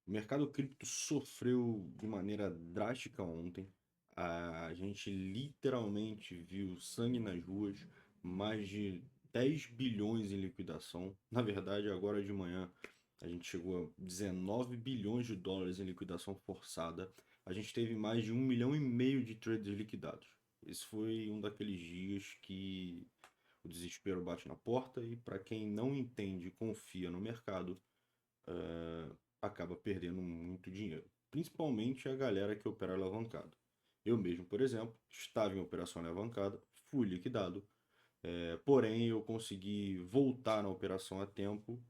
O mercado cripto sofreu de maneira drástica ontem. A gente literalmente viu sangue nas ruas, mais de 10 bilhões em liquidação. Na verdade, agora de manhã a gente chegou a 19 bilhões de dólares em liquidação forçada. A gente teve mais de 1,5 milhão de trades liquidados. Esse foi um daqueles dias que o desespero bate na porta e para quem não entende e confia no mercado, acaba perdendo muito dinheiro. Principalmente a galera que opera alavancado. Eu mesmo, por exemplo, estava em operação alavancada, fui liquidado, porém eu consegui voltar na operação a tempo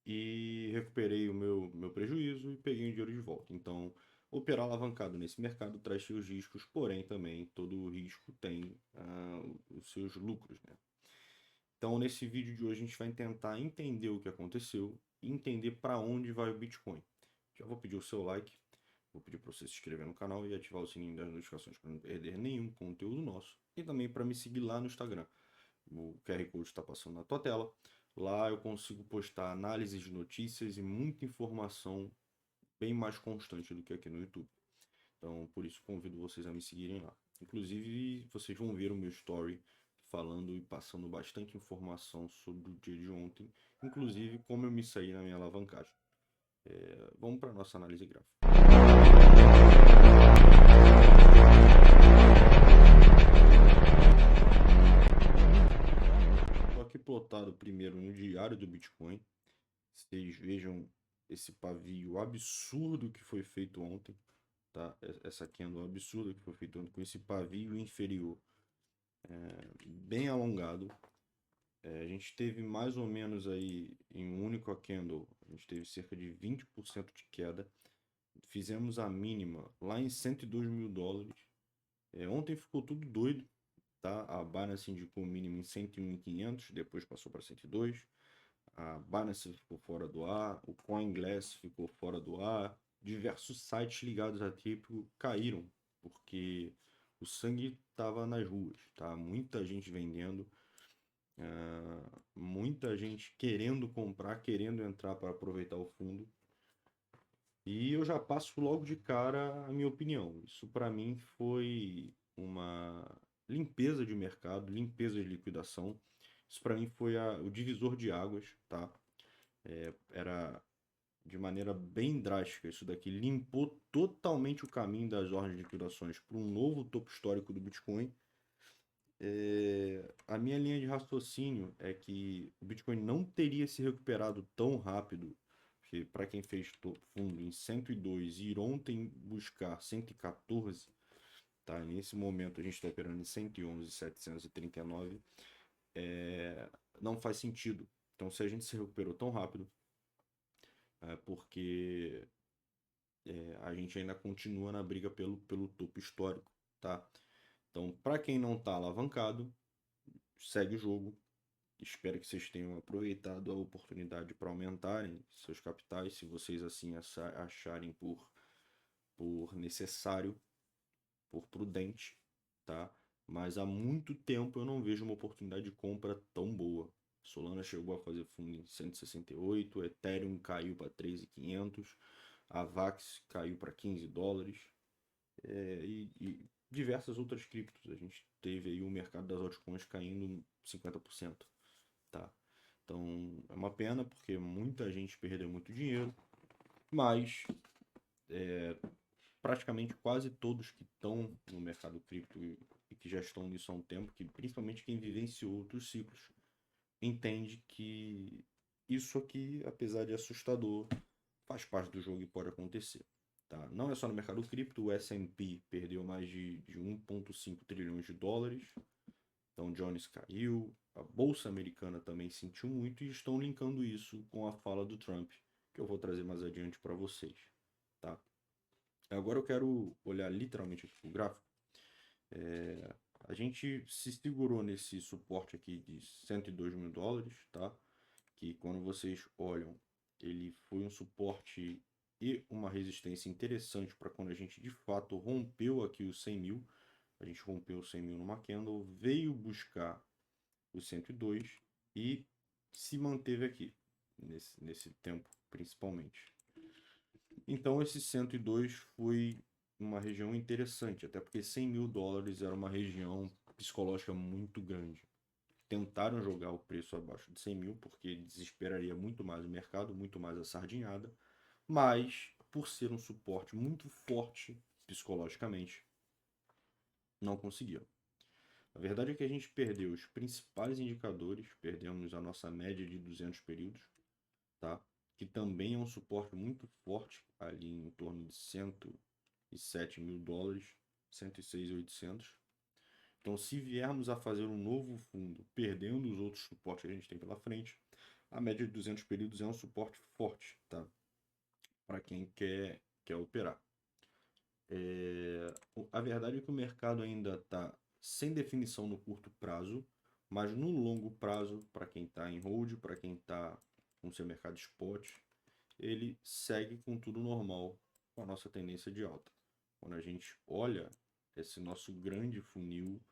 e recuperei o meu prejuízo e peguei o dinheiro de volta. Então, operar alavancado nesse mercado traz seus riscos, porém também todo risco tem os seus lucros, né? Então, nesse vídeo de hoje, a gente vai tentar entender o que aconteceu e entender para onde vai o Bitcoin. Já vou pedir o seu like, vou pedir para você se inscrever no canal e ativar o sininho das notificações para não perder nenhum conteúdo nosso e também para me seguir lá no Instagram. O QR Code está passando na tua tela. Lá eu consigo postar análises de notícias e muita informação bem mais constante do que aqui no YouTube. Então, por isso, convido vocês a me seguirem lá. Inclusive, vocês vão ver o meu story falando e passando bastante informação sobre o dia de ontem, inclusive como eu me saí na minha alavancagem. Vamos para a nossa análise gráfica. Estou aqui plotado primeiro no diário do Bitcoin. Vocês vejam esse pavio absurdo que foi feito ontem, tá? Essa candle absurda que foi feita ontem com esse pavio inferior bem alongado. A gente teve mais ou menos aí em um único candle, a gente teve cerca de 20% de queda. Fizemos a mínima lá em 102 mil dólares. Ontem ficou tudo doido, tá? A Binance indicou o mínimo em 101.500, depois passou para 102. A Binance ficou fora do ar, o CoinGlass ficou fora do ar. Diversos sites ligados a cripto caíram, porque o sangue estava nas ruas, tá? Muita gente vendendo. Muita gente querendo comprar, querendo entrar para aproveitar o fundo. E eu já passo logo de cara a minha opinião. Isso para mim foi uma limpeza de mercado, limpeza de liquidação. Isso para mim foi o divisor de águas, tá? Era de maneira bem drástica. Isso daqui limpou totalmente o caminho das ordens de liquidações para um novo topo histórico do Bitcoin. A minha linha de raciocínio é que o Bitcoin não teria se recuperado tão rápido, porque para quem fez fundo em 102 e ir ontem buscar 114, tá? Nesse momento a gente está operando em 111.739, não faz sentido. Então, se a gente se recuperou tão rápido, é porque a gente ainda continua na briga pelo topo histórico, tá? Então, para quem não está alavancado, segue o jogo. Espero que vocês tenham aproveitado a oportunidade para aumentarem seus capitais, se vocês assim acharem por necessário, por prudente, tá? Mas há muito tempo eu não vejo uma oportunidade de compra tão boa. Solana chegou a fazer fundo em 168, Ethereum caiu para 3.500, a Vax caiu para 15 dólares, e diversas outras criptos. A gente teve aí o mercado das altcoins caindo 50%. Tá? Então é uma pena porque muita gente perdeu muito dinheiro, mas praticamente quase todos que estão no mercado cripto e que já estão nisso há um tempo, que principalmente quem vivenciou outros ciclos, entende que isso aqui, apesar de assustador, faz parte do jogo e pode acontecer. Tá? Não é só no mercado cripto, o S&P perdeu mais de 1,5 trilhões de dólares. Então, Jones caiu, a Bolsa Americana também sentiu muito e estão linkando isso com a fala do Trump, que eu vou trazer mais adiante para vocês, tá? Agora eu quero olhar literalmente aqui para o gráfico. A gente se segurou nesse suporte aqui de 102 mil dólares, tá? Que quando vocês olham, ele foi um suporte e uma resistência interessante para quando a gente de fato rompeu aqui os 100 mil. A gente rompeu os 100 mil numa candle, veio buscar o 102 e se manteve aqui, nesse tempo principalmente. Então esse 102 foi uma região interessante, até porque 100 mil dólares era uma região psicológica muito grande. Tentaram jogar o preço abaixo de 100 mil, porque desesperaria muito mais o mercado, muito mais a sardinhada, mas por ser um suporte muito forte psicologicamente, não conseguiram. A verdade é que a gente perdeu os principais indicadores, perdemos a nossa média de 200 períodos, tá? Que também é um suporte muito forte, ali em torno de 107 mil dólares, 106.800. Então, se viermos a fazer um novo fundo, perdendo os outros suportes que a gente tem pela frente, a média de 200 períodos é um suporte forte, tá? Para quem quer operar. A verdade é que o mercado ainda está sem definição no curto prazo, mas no longo prazo, para quem está em hold, para quem está com seu mercado spot, ele segue com tudo normal com a nossa tendência de alta. Quando a gente olha esse nosso grande funil,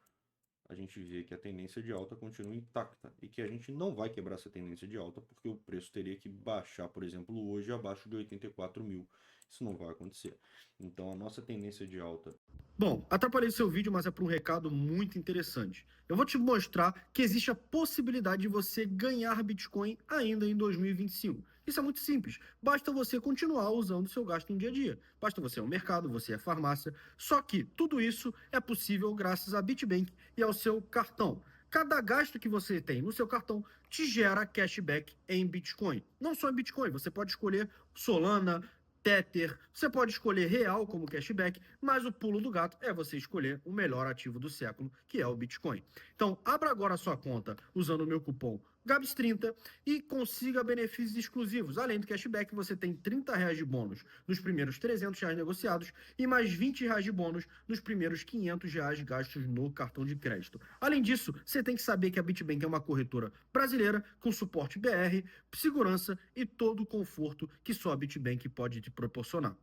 a gente vê que a tendência de alta continua intacta e que a gente não vai quebrar essa tendência de alta porque o preço teria que baixar, por exemplo, hoje abaixo de 84 mil. Isso não vai acontecer. Então, a nossa tendência de alta. Bom, atrapalhei seu vídeo, mas é para um recado muito interessante. Eu vou te mostrar que existe a possibilidade de você ganhar Bitcoin ainda em 2025. Isso é muito simples. Basta você continuar usando o seu gasto no dia a dia. Basta você ir ao mercado, você ir à farmácia. Só que tudo isso é possível graças a Bitbank e ao seu cartão. Cada gasto que você tem no seu cartão te gera cashback em Bitcoin. Não só em Bitcoin, você pode escolher Solana, Tether, você pode escolher real como cashback, mas o pulo do gato é você escolher o melhor ativo do século, que é o Bitcoin. Então, abra agora a sua conta usando o meu cupom GABS30 e consiga benefícios exclusivos. Além do cashback, você tem R$ 30 de bônus nos primeiros R$ 300 negociados e mais R$ 20 de bônus nos primeiros R$ 500 gastos no cartão de crédito. Além disso, você tem que saber que a Bitbank é uma corretora brasileira com suporte BR, segurança e todo o conforto que só a Bitbank pode te proporcionar.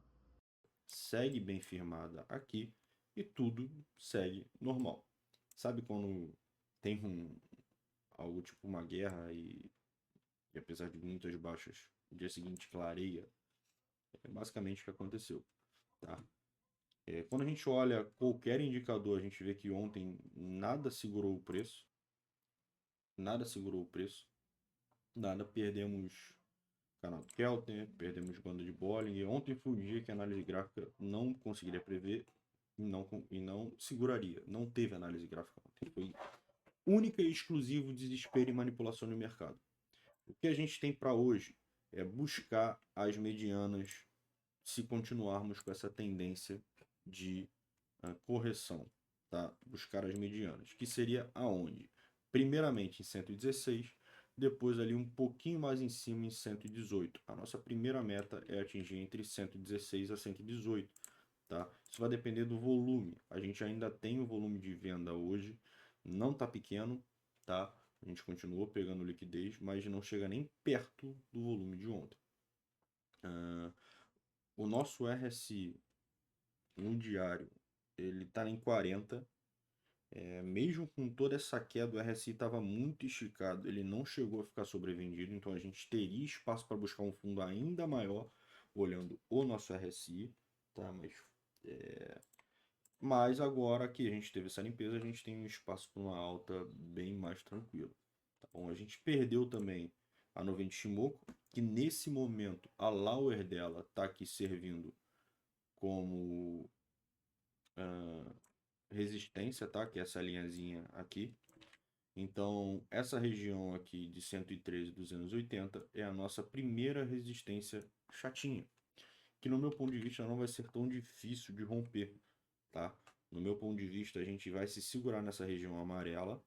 Segue bem firmada aqui e tudo segue normal. Sabe quando tem algo tipo uma guerra e apesar de muitas baixas, no dia seguinte clareia? É basicamente o que aconteceu, tá? Quando a gente olha qualquer indicador, a gente vê que ontem nada segurou o preço, nada segurou o preço, nada, perdemos canal do Keltner, perdemos banda de Bollinger. Ontem foi um dia que a análise gráfica não conseguiria prever e não seguraria. Não teve análise gráfica ontem. Foi única e exclusivo desespero e manipulação no mercado. O que a gente tem para hoje é buscar as medianas se continuarmos com essa tendência de correção, tá? Buscar as medianas, que seria aonde? Primeiramente em 116, depois ali um pouquinho mais em cima em 118. A nossa primeira meta é atingir entre 116 a 118, tá? Isso vai depender do volume. A gente ainda tem o volume de venda hoje, não tá pequeno, tá? A gente continuou pegando liquidez, mas não chega nem perto do volume de ontem. O nosso RSI no diário, ele tá em 40. Mesmo com toda essa queda, o RSI estava muito esticado, ele não chegou a ficar sobrevendido, então a gente teria espaço para buscar um fundo ainda maior, olhando o nosso RSI, tá? Mas agora que a gente teve essa limpeza, a gente tem um espaço para uma alta bem mais tranquila. Tá bom? A gente perdeu também a Novente Shimoku, que nesse momento a Lower dela está aqui servindo como resistência, tá? Que é essa linhazinha aqui. Então, essa região aqui de 113,280 é a nossa primeira resistência chatinha, que no meu ponto de vista não vai ser tão difícil de romper, tá? No meu ponto de vista, a gente vai se segurar nessa região amarela,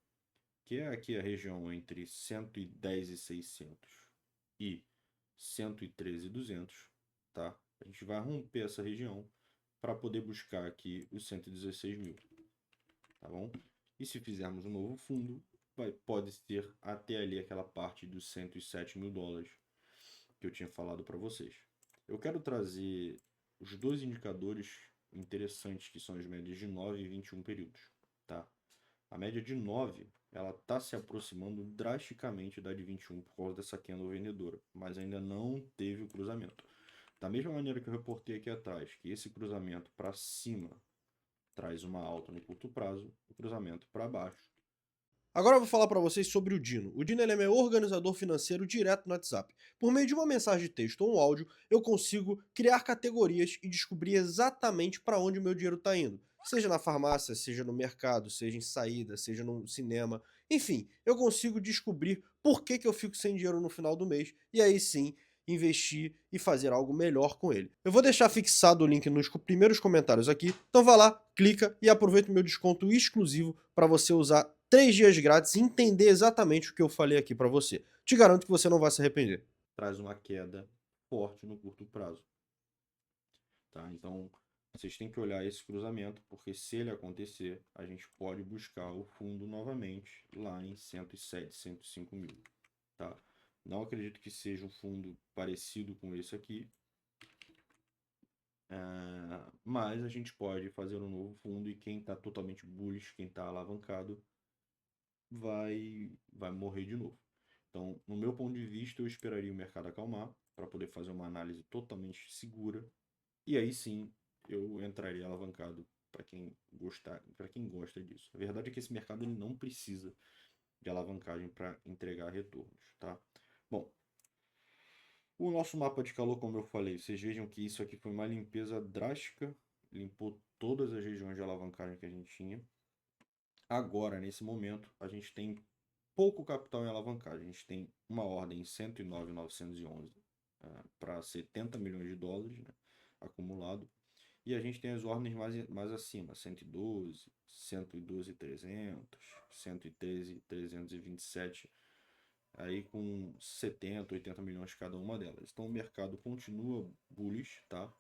que é aqui a região entre 110.600 e 113.200, tá? A gente vai romper essa região para poder buscar aqui os 116 mil, tá bom? E se fizermos um novo fundo, pode ser até ali aquela parte dos 107 mil dólares que eu tinha falado para vocês. Eu quero trazer os dois indicadores interessantes, que são as médias de 9 e 21 períodos, tá? A média de 9, ela está se aproximando drasticamente da de 21 por causa dessa candle vendedora, mas ainda não teve o cruzamento. Da mesma maneira que eu reportei aqui atrás, que esse cruzamento para cima traz uma alta no curto prazo, o cruzamento para baixo. Agora eu vou falar para vocês sobre o Dino. O Dino ele é meu organizador financeiro direto no WhatsApp. Por meio de uma mensagem de texto ou um áudio, eu consigo criar categorias e descobrir exatamente para onde o meu dinheiro está indo. Seja na farmácia, seja no mercado, seja em saída, seja no cinema. Enfim, eu consigo descobrir por que eu fico sem dinheiro no final do mês e aí sim investir e fazer algo melhor com ele. Eu vou deixar fixado o link nos primeiros comentários aqui, então vá lá, clica e aproveita o meu desconto exclusivo para você usar 3 dias grátis e entender exatamente o que eu falei aqui para você. Te garanto que você não vai se arrepender. Traz uma queda forte no curto prazo. Tá? Então, vocês têm que olhar esse cruzamento, porque se ele acontecer, a gente pode buscar o fundo novamente lá em 107, 105 mil. Tá? Não acredito que seja um fundo parecido com esse aqui, mas a gente pode fazer um novo fundo e quem está totalmente bullish, quem está alavancado, vai morrer de novo. Então, no meu ponto de vista, eu esperaria o mercado acalmar para poder fazer uma análise totalmente segura e aí sim eu entraria alavancado para quem gostar, para quem gosta disso. A verdade é que esse mercado ele não precisa de alavancagem para entregar retornos, tá? Bom, o nosso mapa de calor, como eu falei, vocês vejam que isso aqui foi uma limpeza drástica, limpou todas as regiões de alavancagem que a gente tinha. Agora, nesse momento, a gente tem pouco capital em alavancagem. A gente tem uma ordem 109.911 para 70 milhões de dólares, né, acumulado. E a gente tem as ordens mais acima, 112, 112.300, 113.327, aí com 70, 80 milhões cada uma delas. Então o mercado continua bullish, tá?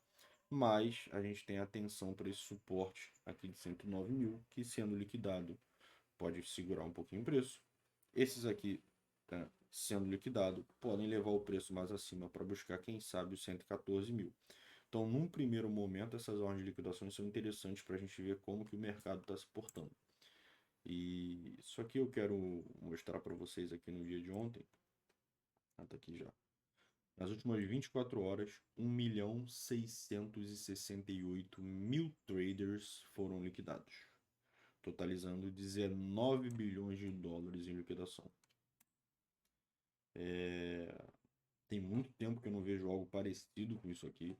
Mas a gente tem atenção para esse suporte aqui de 109 mil, que sendo liquidado pode segurar um pouquinho o preço. Esses aqui, tá, sendo liquidado, podem levar o preço mais acima para buscar, quem sabe, os 114 mil. Então, num primeiro momento, essas ordens de liquidações são interessantes para a gente ver como que o mercado está se portando. E isso aqui eu quero mostrar para vocês aqui no dia de ontem. Tá aqui já. Nas últimas 24 horas, 1.668.000 traders foram liquidados, totalizando 19 bilhões de dólares em liquidação. Tem muito tempo que eu não vejo algo parecido com isso aqui.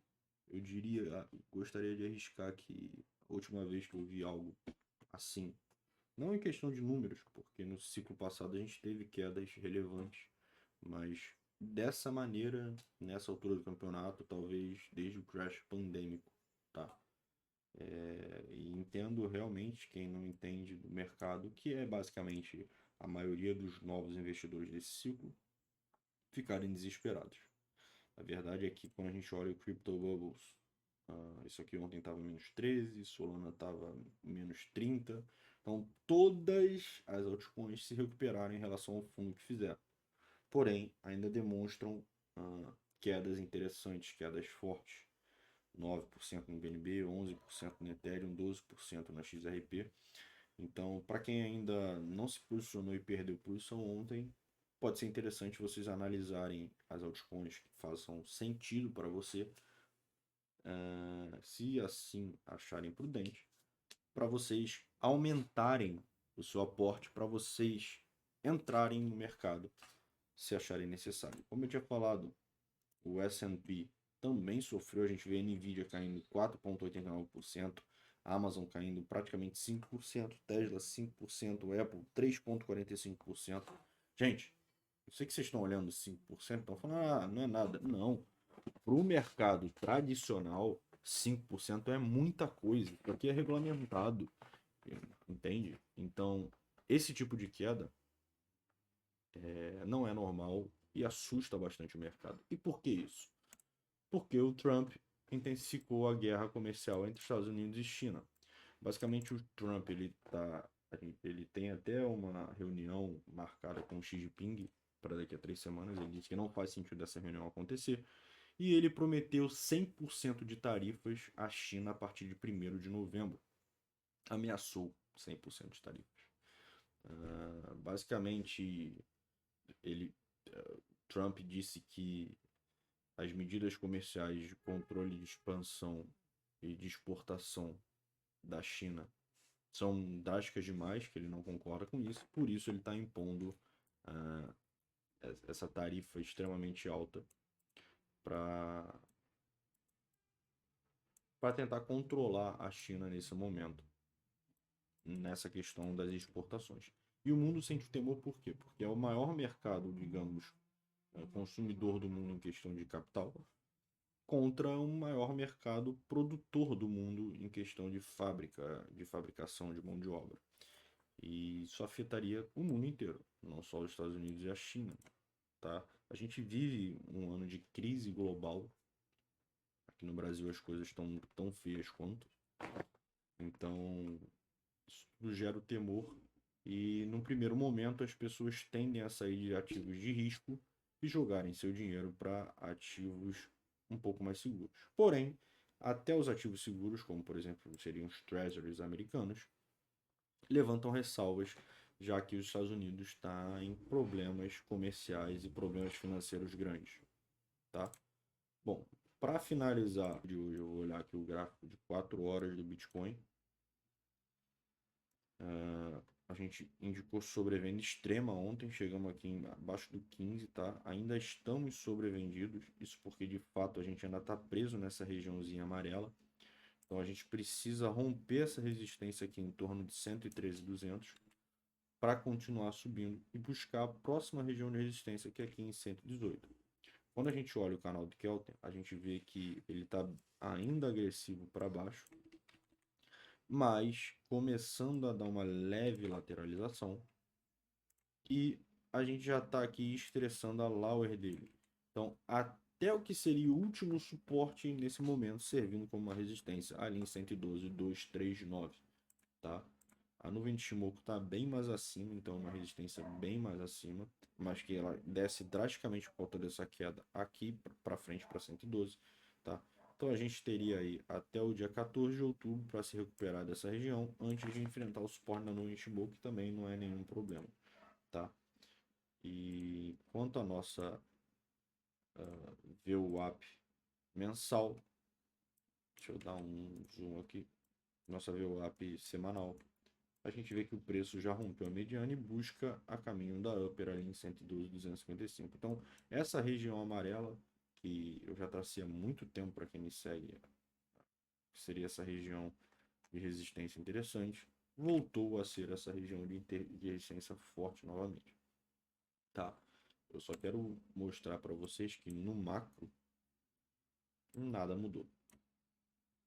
Eu diria, gostaria de arriscar que a última vez que eu vi algo assim, não em questão de números, porque no ciclo passado a gente teve quedas relevantes, mas dessa maneira, nessa altura do campeonato, talvez desde o crash pandêmico, tá? E entendo realmente quem não entende do mercado, que é basicamente a maioria dos novos investidores desse ciclo, ficarem desesperados. A verdade é que quando a gente olha o Crypto Bubbles, isso aqui ontem estava menos 13, Solana estava menos 30. Então todas as altcoins se recuperaram em relação ao fundo que fizeram. Porém, ainda demonstram quedas interessantes, quedas fortes. 9% no BNB, 11% no Ethereum, 12% na XRP. Então, para quem ainda não se posicionou e perdeu posição ontem, pode ser interessante vocês analisarem as altcoins que façam sentido para você, se assim acharem prudente, para vocês aumentarem o seu aporte, para vocês entrarem no mercado se acharem necessário. Como eu tinha falado, o S&P também sofreu, a gente vê a Nvidia caindo 4,89%, Amazon caindo praticamente 5%, Tesla 5%, Apple 3,45%. Gente, eu sei que vocês estão olhando 5%, estão falando, não é nada. Não. Para o mercado tradicional, 5% é muita coisa, porque é regulamentado, entende? Então, esse tipo de queda não é normal e assusta bastante o mercado. E por que isso? Porque o Trump intensificou a guerra comercial entre Estados Unidos e China. Basicamente, o Trump ele tem até uma reunião marcada com o Xi Jinping para daqui a 3 semanas. Ele disse que não faz sentido essa reunião acontecer. E ele prometeu 100% de tarifas à China a partir de 1º de novembro. Ameaçou 100% de tarifas. Basicamente, Trump disse que as medidas comerciais de controle de expansão e de exportação da China são drásticas demais, que ele não concorda com isso, por isso ele está impondo ah, essa tarifa extremamente alta para tentar controlar a China nesse momento, nessa questão das exportações. E o mundo sente temor por quê? Porque é o maior mercado, digamos, consumidor do mundo em questão de capital, contra o maior mercado produtor do mundo em questão de fabricação de mão de obra. E isso afetaria o mundo inteiro, não só os Estados Unidos e a China, tá? A gente vive um ano de crise global. Aqui no Brasil as coisas estão tão feias quanto. Então, isso tudo gera o temor e, num primeiro momento, as pessoas tendem a sair de ativos de risco e jogarem seu dinheiro para ativos um pouco mais seguros. Porém, até os ativos seguros, como por exemplo seriam os treasuries americanos, levantam ressalvas, já que os Estados Unidos está em problemas comerciais e problemas financeiros grandes, tá? Bom, para finalizar de hoje, eu vou olhar aqui o gráfico de 4 horas do Bitcoin. A gente indicou sobrevenda extrema ontem, chegamos aqui abaixo do 15, tá? Ainda estamos sobrevendidos, isso porque de fato a gente ainda está preso nessa regiãozinha amarela. Então a gente precisa romper essa resistência aqui em torno de 113.200 para continuar subindo e buscar a próxima região de resistência, que é aqui em 118. Quando a gente olha o canal do Kelten, a gente vê que ele está ainda agressivo para baixo, mas começando a dar uma leve lateralização e a gente já está aqui estressando a lower dele. Então, até o que seria o último suporte nesse momento, servindo como uma resistência ali em 112.239, tá? A nuvem de Shimoku está bem mais acima, então uma resistência bem mais acima, mas que ela desce drasticamente por conta dessa queda aqui para frente para 112, tá? Então a gente teria aí até o dia 14 de outubro para se recuperar dessa região, antes de enfrentar o suporte da nuvem de Shimoku, que também não é nenhum problema, tá? E quanto à nossa VWAP mensal, deixa eu dar um zoom aqui, nossa VWAP semanal, a gente vê que o preço já rompeu a mediana e busca a caminho da upper ali em 112.255. Então, essa região amarela, que eu já tracei há muito tempo para quem me segue, que seria essa região de resistência interessante, voltou a ser essa região de resistência forte novamente. Tá? Eu só quero mostrar para vocês que no macro nada mudou.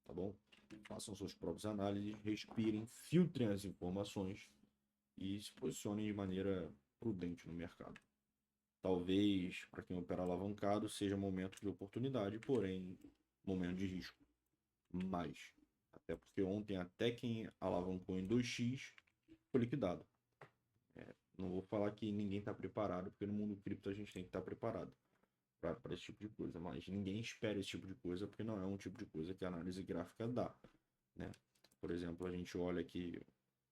Tá bom? Façam suas próprias análises, respirem, filtrem as informações e se posicionem de maneira prudente no mercado. Talvez, para quem opera alavancado, seja momento de oportunidade, porém, momento de risco. Mais. Até porque ontem, até quem alavancou em 2x foi liquidado. Não vou falar que ninguém está preparado, porque no mundo cripto a gente tem que estar preparado para esse tipo de coisa, mas ninguém espera esse tipo de coisa, porque não é um tipo de coisa que a análise gráfica dá, né? Por exemplo, a gente olha aqui,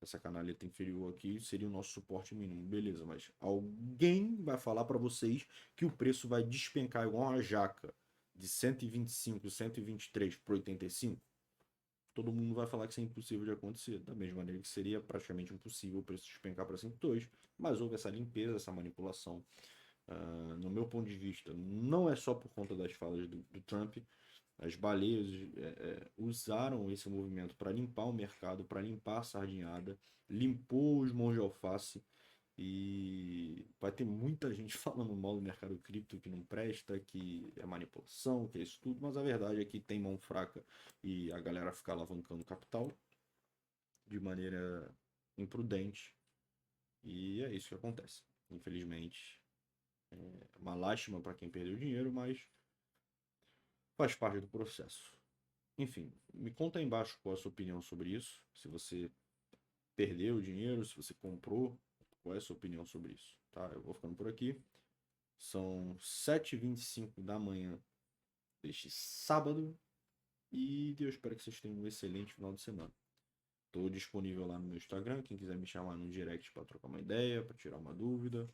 essa canaleta inferior aqui seria o nosso suporte mínimo, beleza, mas alguém vai falar para vocês que o preço vai despencar igual uma jaca de 125, 123 para 85? Todo mundo vai falar que isso é impossível de acontecer, da mesma maneira que seria praticamente impossível o preço despencar para 102, mas houve essa limpeza, essa manipulação. No meu ponto de vista, não é só por conta das falas do Trump. As baleias usaram esse movimento para limpar o mercado, para limpar a sardinhada, limpou os mãos de alface e vai ter muita gente falando mal do mercado cripto que não presta, que é manipulação, que é isso tudo, mas a verdade é que tem mão fraca e a galera fica alavancando capital de maneira imprudente e é isso que acontece. Infelizmente, é uma lástima para quem perdeu dinheiro, mas faz parte do processo. Enfim, me conta aí embaixo qual é a sua opinião sobre isso. Se você perdeu o dinheiro, se você comprou, qual é a sua opinião sobre isso, tá? Eu vou ficando por aqui. São 7h25 da manhã deste sábado e eu espero que vocês tenham um excelente final de semana. Estou disponível lá no meu Instagram, quem quiser me chamar no direct para trocar uma ideia, para tirar uma dúvida,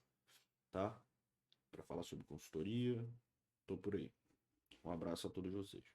tá? Para falar sobre consultoria, estou por aí. Um abraço a todos vocês.